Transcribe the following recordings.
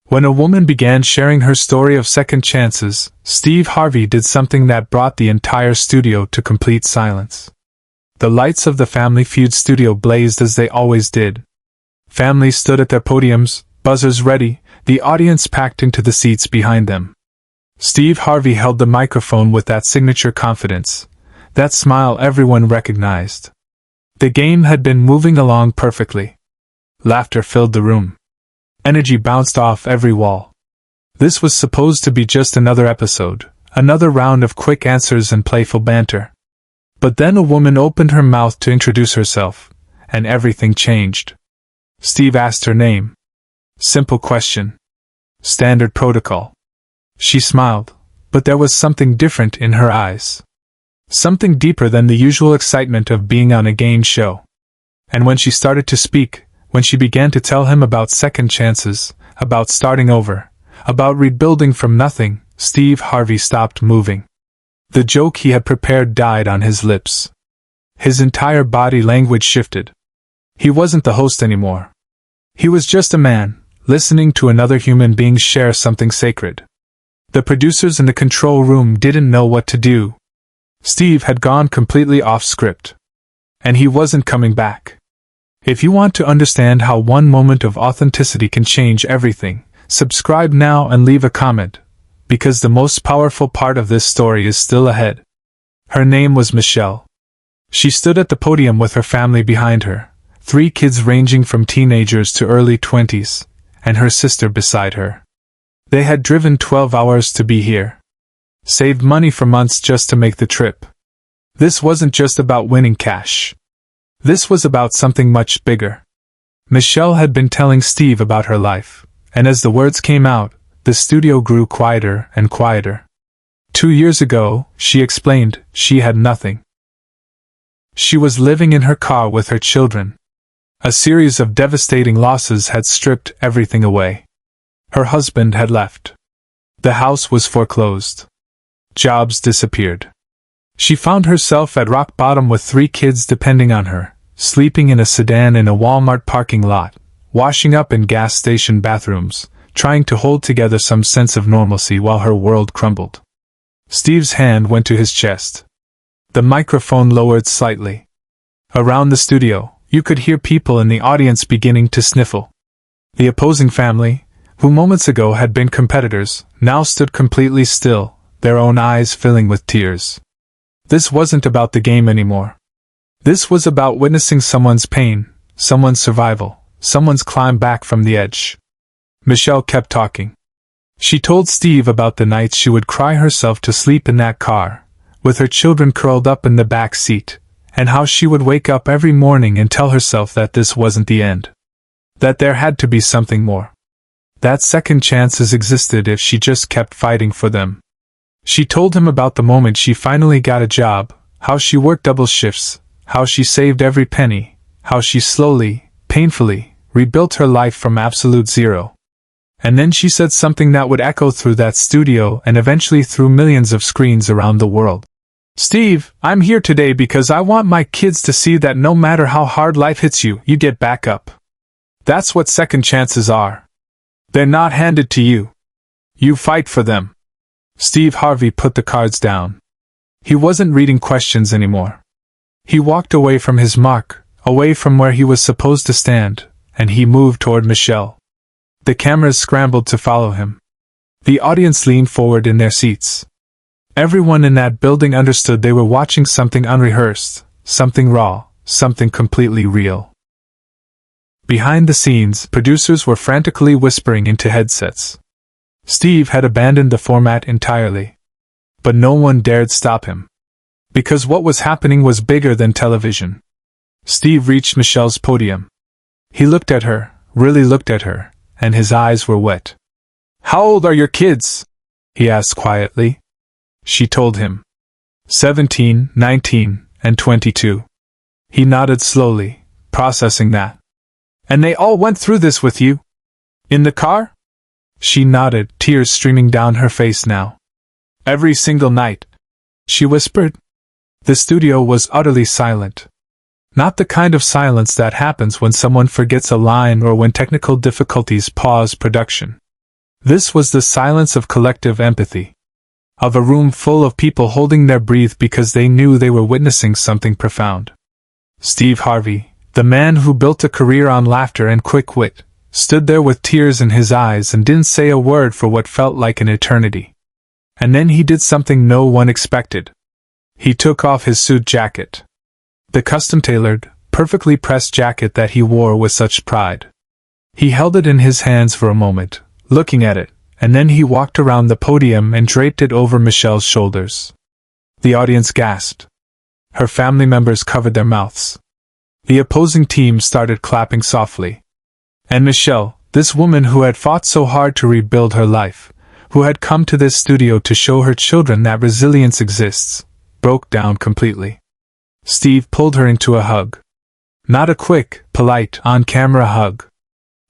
When a woman began sharing her story of second chances, Steve Harvey did something that brought the entire studio to complete silence. The lights of the Family Feud studio blazed as they always did. Families stood at their podiums, buzzers ready, the audience packed into the seats behind them. Steve Harvey held the microphone with that signature confidence, that smile everyone recognized. The game had been moving along perfectly. Laughter filled the room. Energy bounced off every wall. This was supposed to be just another episode, another round of quick answers and playful banter. But then a woman opened her mouth to introduce herself, and everything changed. Steve asked her name. Simple question. Standard protocol. She smiled, but there was something different in her eyes. Something deeper than the usual excitement of being on a game show. And when she started to speak, when she began to tell him about second chances, about starting over, about rebuilding from nothing, Steve Harvey stopped moving. The joke he had prepared died on his lips. His entire body language shifted. He wasn't the host anymore. He was just a man, listening to another human being share something sacred. The producers in the control room didn't know what to do. Steve had gone completely off script. And he wasn't coming back. If you want to understand how one moment of authenticity can change everything, subscribe now and leave a comment, because the most powerful part of this story is still ahead. Her name was Michelle. She stood at the podium with her family behind her, 3 kids ranging from teenagers to early 20s, and her sister beside her. They had driven 12 hours to be here. Saved money for months just to make the trip. This wasn't just about winning cash. This was about something much bigger. Michelle had been telling Steve about her life, and as the words came out, the studio grew quieter and quieter. 2 years ago, she explained, she had nothing. She was living in her car with her children. A series of devastating losses had stripped everything away. Her husband had left. The house was foreclosed. Jobs disappeared. She found herself at rock bottom with 3 kids depending on her, sleeping in a sedan in a Walmart parking lot, washing up in gas station bathrooms, trying to hold together some sense of normalcy while her world crumbled. Steve's hand went to his chest. The microphone lowered slightly. Around the studio, you could hear people in the audience beginning to sniffle. The opposing family, who moments ago had been competitors, now stood completely still, their own eyes filling with tears. This wasn't about the game anymore. This was about witnessing someone's pain, someone's survival, someone's climb back from the edge. Michelle kept talking. She told Steve about the nights she would cry herself to sleep in that car, with her children curled up in the back seat, and how she would wake up every morning and tell herself that this wasn't the end. That there had to be something more. That second chances existed if she just kept fighting for them. She told him about the moment she finally got a job, how she worked double shifts, how she saved every penny, how she slowly, painfully, rebuilt her life from absolute zero. And then she said something that would echo through that studio and eventually through millions of screens around the world. Steve, I'm here today because I want my kids to see that no matter how hard life hits you, you get back up. That's what second chances are. They're not handed to you. You fight for them. Steve Harvey put the cards down. He wasn't reading questions anymore. He walked away from his mark, away from where he was supposed to stand, and he moved toward Michelle. The cameras scrambled to follow him. The audience leaned forward in their seats. Everyone in that building understood they were watching something unrehearsed, something raw, something completely real. Behind the scenes, producers were frantically whispering into headsets. Steve had abandoned the format entirely. But no one dared stop him. Because what was happening was bigger than television. Steve reached Michelle's podium. He looked at her, really looked at her, and his eyes were wet. "How old are your kids?" he asked quietly. She told him. 17, 19, and 22. He nodded slowly, processing that. "And they all went through this with you? In the car?" She nodded, tears streaming down her face now. "Every single night," she whispered. The studio was utterly silent. Not the kind of silence that happens when someone forgets a line or when technical difficulties pause production. This was the silence of collective empathy. Of a room full of people holding their breath because they knew they were witnessing something profound. Steve Harvey, the man who built a career on laughter and quick wit, stood there with tears in his eyes and didn't say a word for what felt like an eternity. And then he did something no one expected. He took off his suit jacket. The custom-tailored, perfectly pressed jacket that he wore with such pride. He held it in his hands for a moment, looking at it, and then he walked around the podium and draped it over Michelle's shoulders. The audience gasped. Her family members covered their mouths. The opposing team started clapping softly. And Michelle, this woman who had fought so hard to rebuild her life, who had come to this studio to show her children that resilience exists, broke down completely. Steve pulled her into a hug. Not a quick, polite, on-camera hug.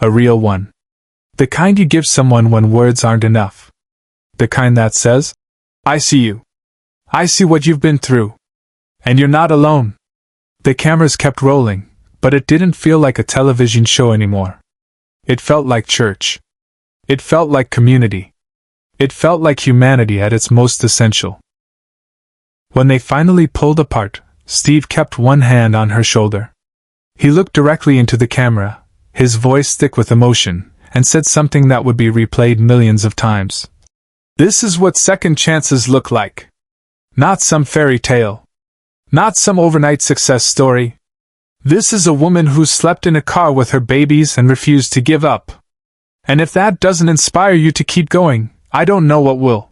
A real one. The kind you give someone when words aren't enough. The kind that says, "I see you. I see what you've been through. And you're not alone." The cameras kept rolling, but it didn't feel like a television show anymore. It felt like church. It felt like community. It felt like humanity at its most essential. When they finally pulled apart, Steve kept one hand on her shoulder. He looked directly into the camera, his voice thick with emotion, and said something that would be replayed millions of times. "This is what second chances look like. Not some fairy tale. Not some overnight success story. This is a woman who slept in a car with her babies and refused to give up. And if that doesn't inspire you to keep going, I don't know what will."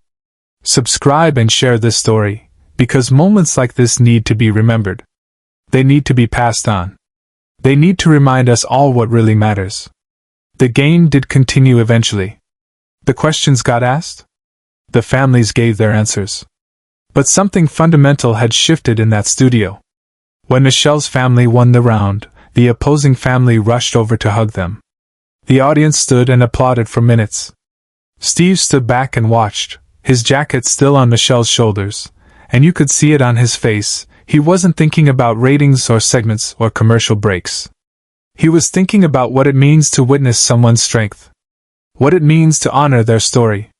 Subscribe and share this story, because moments like this need to be remembered. They need to be passed on. They need to remind us all what really matters. The game did continue eventually. The questions got asked. The families gave their answers. But something fundamental had shifted in that studio. When Michelle's family won the round, the opposing family rushed over to hug them. The audience stood and applauded for minutes. Steve stood back and watched, his jacket still on Michelle's shoulders, and you could see it on his face. He wasn't thinking about ratings or segments or commercial breaks. He was thinking about what it means to witness someone's strength. What it means to honor their story.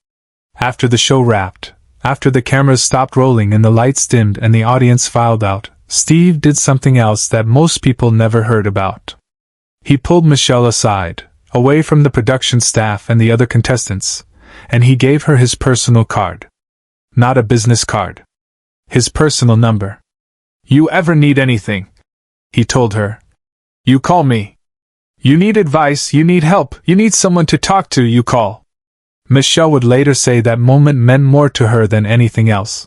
After the show wrapped, after the cameras stopped rolling and the lights dimmed and the audience filed out, Steve did something else that most people never heard about. He pulled Michelle aside, away from the production staff and the other contestants, and he gave her his personal card. Not a business card. His personal number. "You ever need anything," he told her, "you call me. You need advice, you need help, you need someone to talk to, you call." Michelle would later say that moment meant more to her than anything else.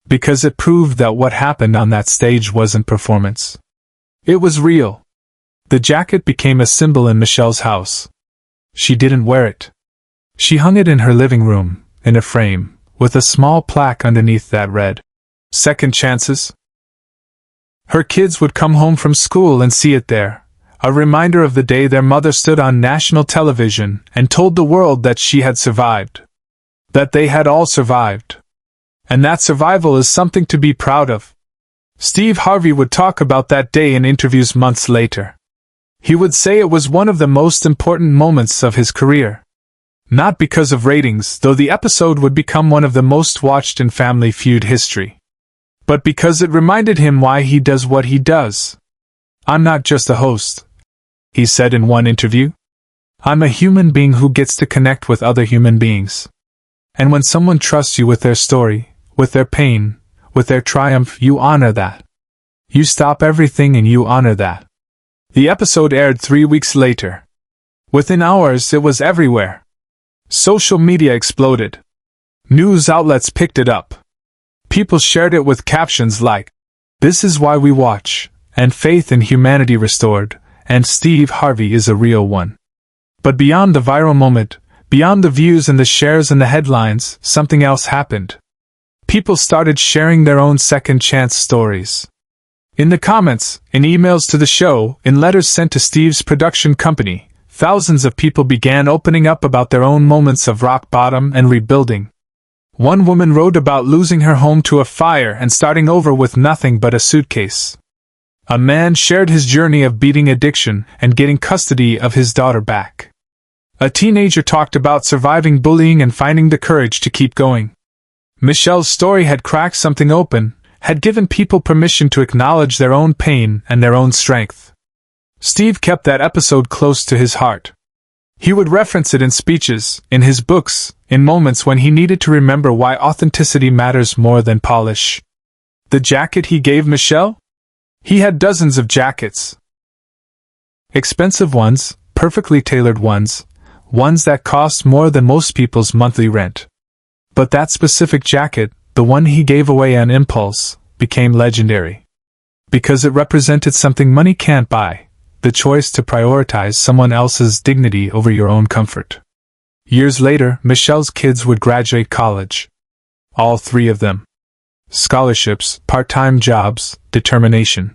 Because it proved that what happened on that stage wasn't performance. It was real. The jacket became a symbol in Michelle's house. She didn't wear it. She hung it in her living room, in a frame, with a small plaque underneath that read, "Second chances." Her kids would come home from school and see it there, a reminder of the day their mother stood on national television and told the world that she had survived. That they had all survived. And that survival is something to be proud of. Steve Harvey would talk about that day in interviews months later. He would say it was one of the most important moments of his career. Not because of ratings, though the episode would become one of the most watched in Family Feud history. But because it reminded him why he does what he does. "I'm not just a host," he said in one interview. "I'm a human being who gets to connect with other human beings. And when someone trusts you with their story, with their pain, with their triumph, you honor that. You stop everything and you honor that." The episode aired 3 weeks later. Within hours it was everywhere. Social media exploded. News outlets picked it up. People shared it with captions like, "This is why we watch," and "Faith in humanity restored," and "Steve Harvey is a real one." But beyond the viral moment, beyond the views and the shares and the headlines, something else happened. People started sharing their own second chance stories. In the comments, in emails to the show, in letters sent to Steve's production company, thousands of people began opening up about their own moments of rock bottom and rebuilding. One woman wrote about losing her home to a fire and starting over with nothing but a suitcase. A man shared his journey of beating addiction and getting custody of his daughter back. A teenager talked about surviving bullying and finding the courage to keep going. Michelle's story had cracked something open, had given people permission to acknowledge their own pain and their own strength. Steve kept that episode close to his heart. He would reference it in speeches, in his books, in moments when he needed to remember why authenticity matters more than polish. The jacket he gave Michelle? He had dozens of jackets. Expensive ones, perfectly tailored ones, ones that cost more than most people's monthly rent. But that specific jacket, the one he gave away on impulse, became legendary. Because it represented something money can't buy, the choice to prioritize someone else's dignity over your own comfort. Years later, Michelle's kids would graduate college. All three of them. Scholarships, part-time jobs, determination.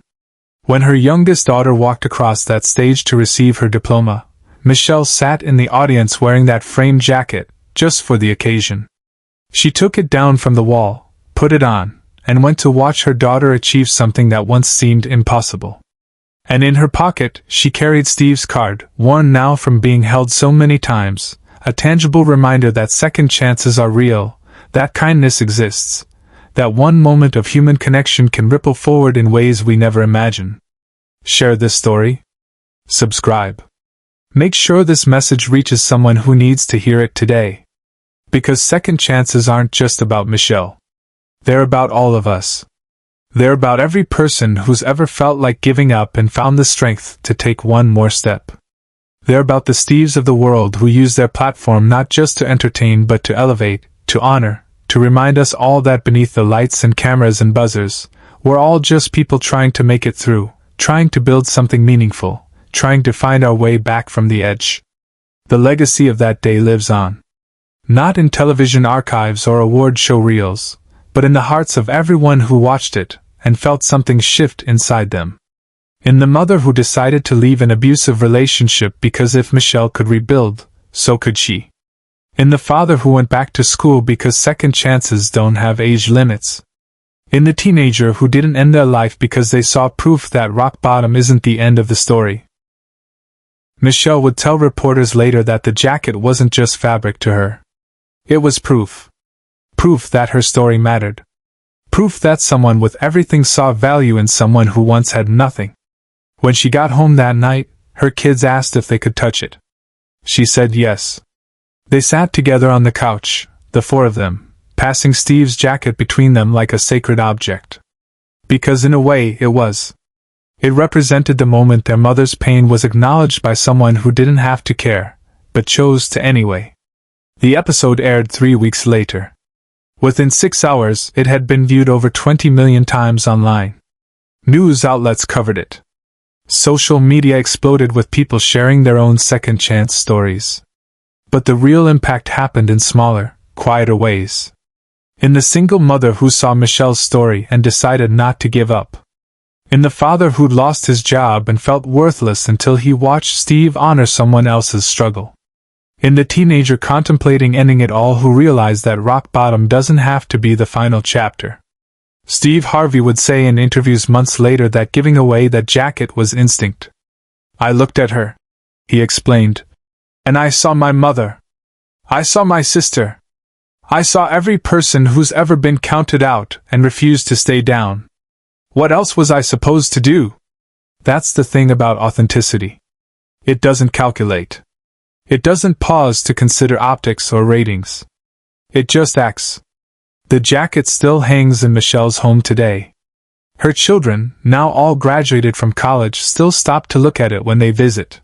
When her youngest daughter walked across that stage to receive her diploma, Michelle sat in the audience wearing that framed jacket, just for the occasion. She took it down from the wall, put it on, and went to watch her daughter achieve something that once seemed impossible. And in her pocket, she carried Steve's card, worn now from being held so many times, a tangible reminder that second chances are real, that kindness exists, that one moment of human connection can ripple forward in ways we never imagine. Share this story. Subscribe. Make sure this message reaches someone who needs to hear it today. Because second chances aren't just about Michelle. They're about all of us. They're about every person who's ever felt like giving up and found the strength to take one more step. They're about the Steves of the world who use their platform not just to entertain but to elevate, to honor, to remind us all that beneath the lights and cameras and buzzers, we're all just people trying to make it through, trying to build something meaningful, trying to find our way back from the edge. The legacy of that day lives on. Not in television archives or award show reels, but in the hearts of everyone who watched it and felt something shift inside them. In the mother who decided to leave an abusive relationship because if Michelle could rebuild, so could she. In the father who went back to school because second chances don't have age limits. In the teenager who didn't end their life because they saw proof that rock bottom isn't the end of the story. Michelle would tell reporters later that the jacket wasn't just fabric to her. It was proof. Proof that her story mattered. Proof that someone with everything saw value in someone who once had nothing. When she got home that night, her kids asked if they could touch it. She said yes. They sat together on the couch, the four of them, passing Steve's jacket between them like a sacred object. Because in a way, it was. It represented the moment their mother's pain was acknowledged by someone who didn't have to care, but chose to anyway. The episode aired 3 weeks later. Within 6 hours, it had been viewed over 20 million times online. News outlets covered it. Social media exploded with people sharing their own second chance stories. But the real impact happened in smaller, quieter ways. In the single mother who saw Michelle's story and decided not to give up. In the father who'd lost his job and felt worthless until he watched Steve honor someone else's struggle. In the teenager contemplating ending it all who realized that rock bottom doesn't have to be the final chapter. Steve Harvey would say in interviews months later that giving away that jacket was instinct. I looked at her, he explained, and I saw my mother. I saw my sister. I saw every person who's ever been counted out and refused to stay down. What else was I supposed to do? That's the thing about authenticity. It doesn't calculate. It doesn't pause to consider optics or ratings. It just acts. The jacket still hangs in Michelle's home today. Her children, now all graduated from college, still stop to look at it when they visit.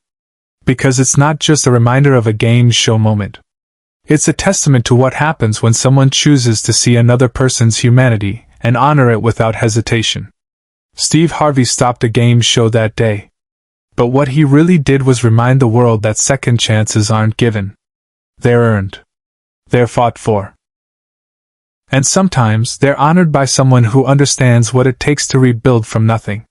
Because it's not just a reminder of a game show moment. It's a testament to what happens when someone chooses to see another person's humanity and honor it without hesitation. Steve Harvey stopped a game show that day. But what he really did was remind the world that second chances aren't given. They're earned. They're fought for. And sometimes they're honored by someone who understands what it takes to rebuild from nothing.